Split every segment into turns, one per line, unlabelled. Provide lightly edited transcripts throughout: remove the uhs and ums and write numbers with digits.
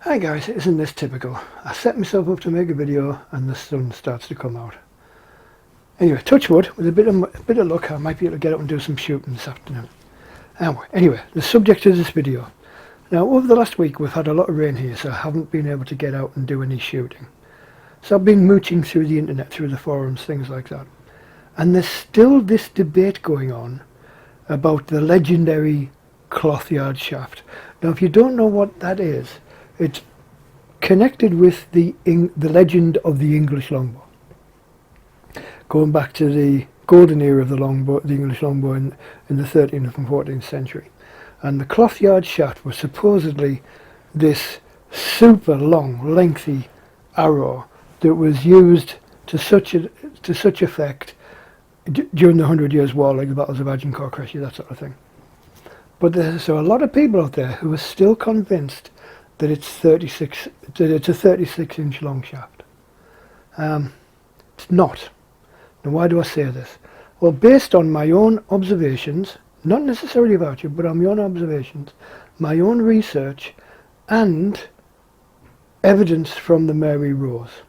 Hi guys, isn't this typical? I set myself up to make a video and the sun starts to come out. Anyway, touch wood, with a bit of luck I might be able to get out and do some shooting this afternoon. Anyway, the subject of this video. Now over the last week we've had a lot of rain here, so I haven't been able to get out and do any shooting. So I've been mooching through the internet, through the forums, things like that. And there's still this debate going on about the legendary Clothyard shaft. Now if you don't know what that is, it's connected with the legend of the English longbow, going back to the golden era of the longbow, the English longbow in the 13th and 14th century. And the Clothyard shaft was supposedly this super long, lengthy arrow that was used to such effect during the 100 Years' War, like the battles of Agincourt, Crécy, that sort of thing. But there's a lot of people out there who are still convinced that it's a 36-inch long shaft. It's not. Now why do I say this? Well, based on my own observations, not necessarily about you, but on my own observations, my own research, and evidence from the Mary Rose.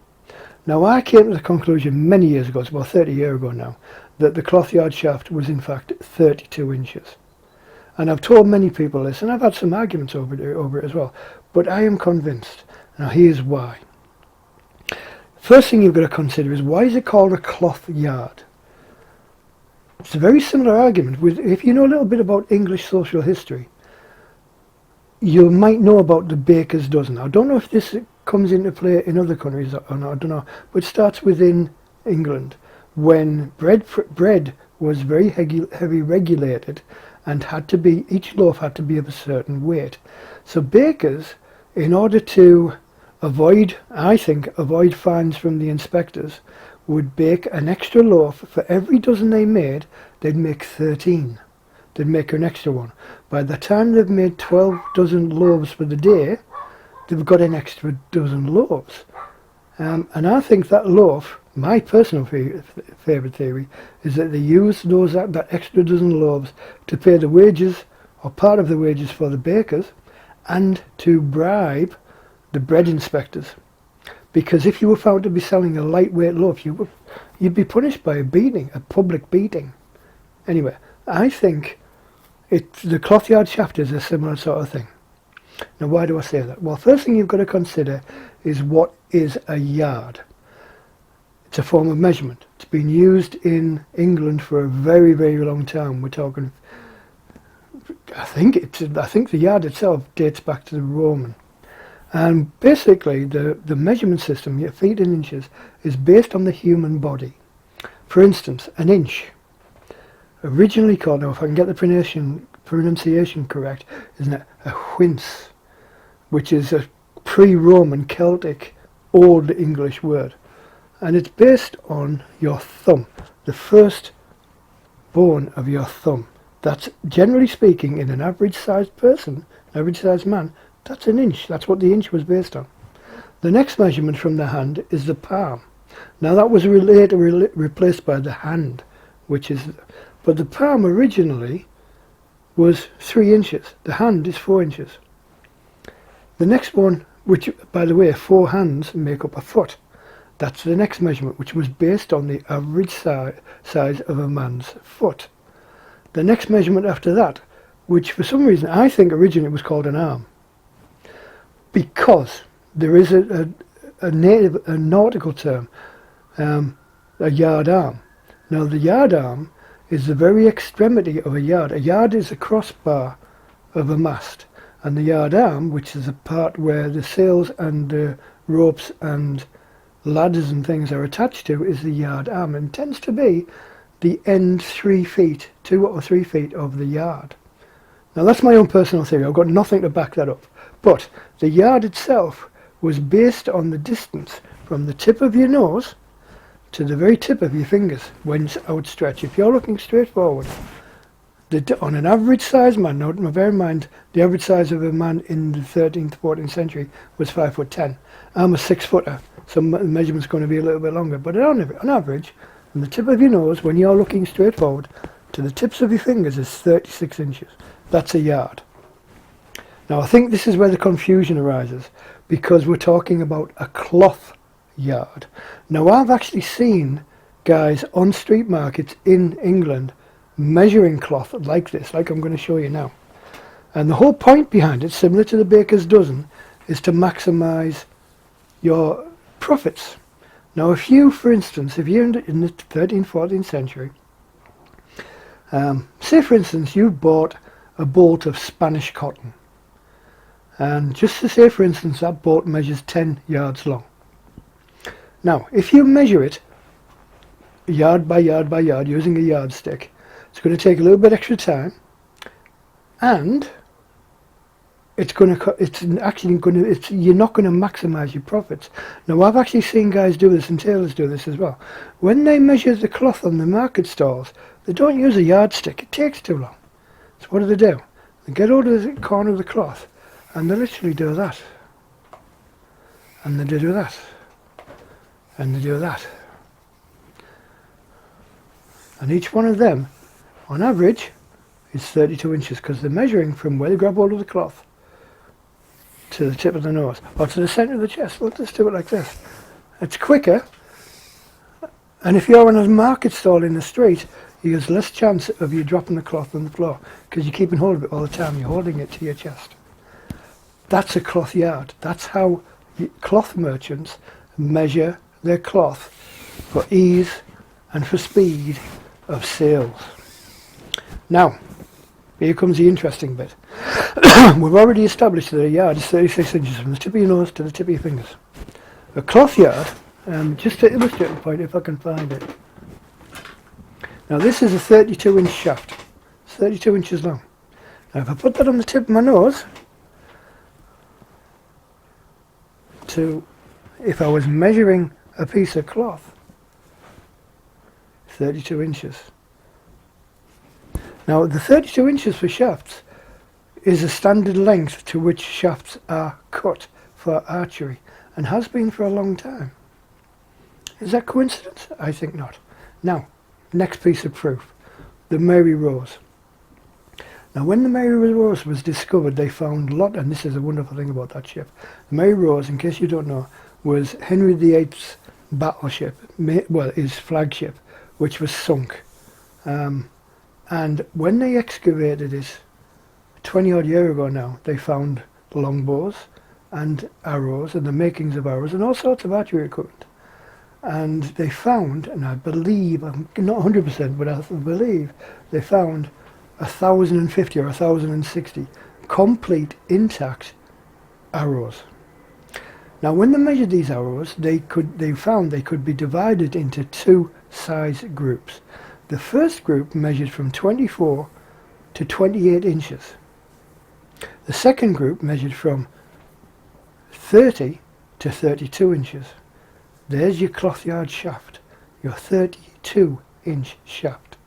Now I came to the conclusion many years ago, it's about 30 years ago now, that the Clothyard shaft was in fact 32 inches. And I've told many people this, and I've had some arguments over it as well. But I am convinced. Now here's why. First thing you've got to consider is, why is it called a clothyard? It's a very similar argument. If you know a little bit about English social history, you might know about the baker's dozen. I don't know if this comes into play in other countries or not, I don't know. But it starts within England, when bread was very heavy regulated, and each loaf had to be of a certain weight. So bakers, in order to avoid fines from the inspectors, would bake an extra loaf. For every dozen they made, they'd make 13. They'd make an extra one. By the time they've made 12 dozen loaves for the day, they've got an extra dozen loaves. And I think that loaf, my personal favourite theory, is that they use that extra dozen loaves to pay the wages, or part of the wages, for the bakers, and to bribe the bread inspectors. Because if you were found to be selling a lightweight loaf, you'd be punished by a beating, a public beating. Anyway, I think the Clothyard shaft is a similar sort of thing. Now why do I say that? Well, first thing you've got to consider is, what is a yard? It's a form of measurement. It's been used in England for a very, very long time. We're talking, I think the yard itself dates back to the Roman. And basically the measurement system, your feet and inches, is based on the human body. For instance, an inch, originally called, now if I can get the pronunciation correct, isn't it, a whince, which is a pre-Roman Celtic Old English word. And it's based on your thumb, the first bone of your thumb. That's, generally speaking, in an average sized person, average sized man, that's an inch. That's what the inch was based on. The next measurement from the hand is the palm. Now that was later replaced by the hand, but the palm originally was 3 inches. The hand is 4 inches. The next one, which, by the way, 4 hands make up a foot. That's the next measurement, which was based on the average size of a man's foot. The next measurement after that, which for some reason I think originally was called an arm, because there is a nautical term, a yard arm. Now the yard arm is the very extremity of a yard. A yard is a crossbar of a mast, and the yard arm, which is the part where the sails and the ropes and ladders and things are attached to, is the yard arm, and tends to be the end 3 feet, 2 or 3 feet of the yard. Now that's my own personal theory. I've got nothing to back that up. But the yard itself was based on the distance from the tip of your nose to the very tip of your fingers when it's outstretched. If you're looking straight forward, on an average size man, now bear in mind the average size of a man in the 13th, 14th century was 5'10". I'm a 6-footer, so the measurement's going to be a little bit longer. But on average, from the tip of your nose, when you're looking straight forward, to the tips of your fingers is 36 inches. That's a yard. Now I think this is where the confusion arises, because we're talking about a cloth yard. Now I've actually seen guys on street markets in England measuring cloth like this, like I'm going to show you now. And the whole point behind it, similar to the baker's dozen, is to maximize your profits. Now if you, for instance, if you're in the 13th, 14th century, say for instance you bought a bolt of Spanish cotton, and just to say for instance that bolt measures 10 yards long. Now if you measure it yard by yard by yard using a yardstick, it's going to take a little bit extra time, and you're not going to maximize your profits. Now I've actually seen guys do this, and tailors do this as well. When they measure the cloth on the market stalls, they don't use a yardstick. It takes too long. So what do? They get hold of the corner of the cloth and they literally do that, and they do that, and they do that, and each one of them on average is 32 inches, because they're measuring from where they grab hold of the cloth to the tip of the nose, or to the centre of the chest. Let's just do it like this. It's quicker, and if you're on a market stall in the street, there's less chance of you dropping the cloth on the floor, because you're keeping hold of it all the time. You're holding it to your chest. That's a cloth yard. That's how cloth merchants measure their cloth for ease and for speed of sales. Now, here comes the interesting bit. We've already established that a yard is 36 inches from the tip of your nose to the tip of your fingers. A cloth yard, just to illustrate the point, if I can find it. Now this is a 32-inch shaft. It's 32 inches long. Now if I put that on the tip of my nose, if I was measuring a piece of cloth, 32 inches. Now the 32 inches for shafts is a standard length to which shafts are cut for archery, and has been for a long time. Is that coincidence? I think not. Now, next piece of proof, the Mary Rose. Now when the Mary Rose was discovered, they found and this is a wonderful thing about that ship. The Mary Rose, in case you don't know, was Henry VIII's battleship, well, his flagship, which was sunk. And when they excavated it 20 odd years ago now, they found longbows and arrows and the makings of arrows and all sorts of archery equipment. And they found, and I believe, I'm not 100%, but I believe they found 1,050 or 1,060 complete intact arrows. Now when they measured these arrows, they found they could be divided into two size groups. The first group measured from 24 to 28 inches. The second group measured from 30 to 32 inches. There's your clothyard shaft, your 32-inch shaft.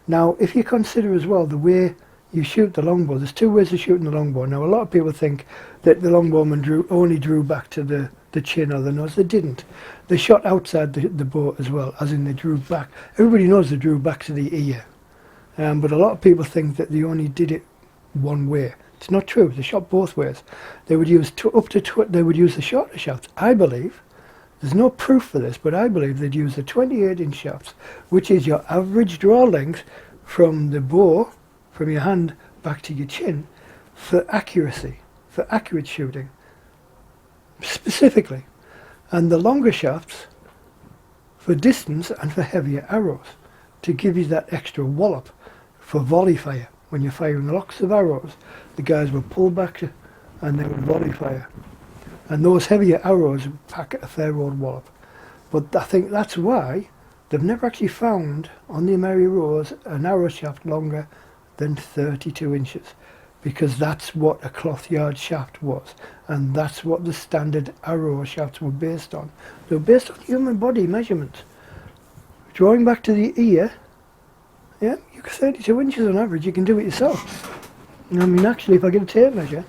Now, if you consider as well the way you shoot the longbow, there's two ways of shooting the longbow. Now, a lot of people think that the longbowmen only drew back to the chin or the nose. They didn't. They shot outside the bow as well, as in they drew back. Everybody knows they drew back to the ear. But a lot of people think that they only did it one way. It's not true. They shot both ways. They would use they would use the shorter shafts, I believe. There's no proof for this, but I believe they'd use the 28-inch shafts, which is your average draw length from the bow, from your hand back to your chin, for accuracy, for accurate shooting, specifically. And the longer shafts for distance and for heavier arrows, to give you that extra wallop for volley fire. When you're firing lots of arrows, the guys will pull back and they would volley fire. And those heavier arrows pack a fair old wallop. But I think that's why they've never actually found on the Mary Rose an arrow shaft longer than 32 inches. Because that's what a clothyard shaft was. And that's what the standard arrow shafts were based on. They were based on human body measurements. Drawing back to the ear, yeah, you can 32 inches on average, you can do it yourself. I mean, actually, if I get a tape measure,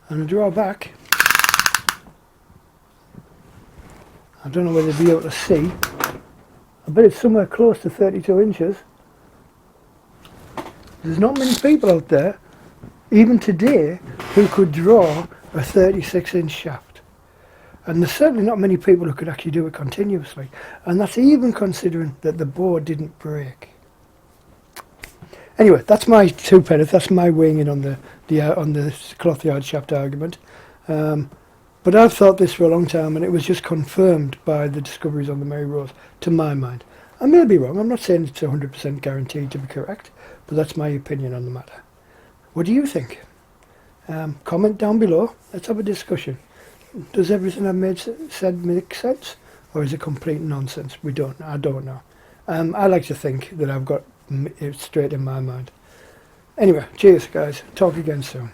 and I draw back, I don't know whether you'll be able to see, I bet it's somewhere close to 32 inches. There's not many people out there, even today, who could draw a 36-inch shaft. And there's certainly not many people who could actually do it continuously. And that's even considering that the board didn't break. Anyway, that's my two penneth. That's my weighing in on the Clothyard shaft argument. But I've thought this for a long time, and it was just confirmed by the discoveries on the Mary Rose, to my mind. I may be wrong. I'm not saying it's 100% guaranteed to be correct, but that's my opinion on the matter. What do you think? Comment down below. Let's have a discussion. Does everything I've said make sense, or is it complete nonsense? I don't know. I like to think that I've got it straight in my mind. Anyway, cheers guys. Talk again soon.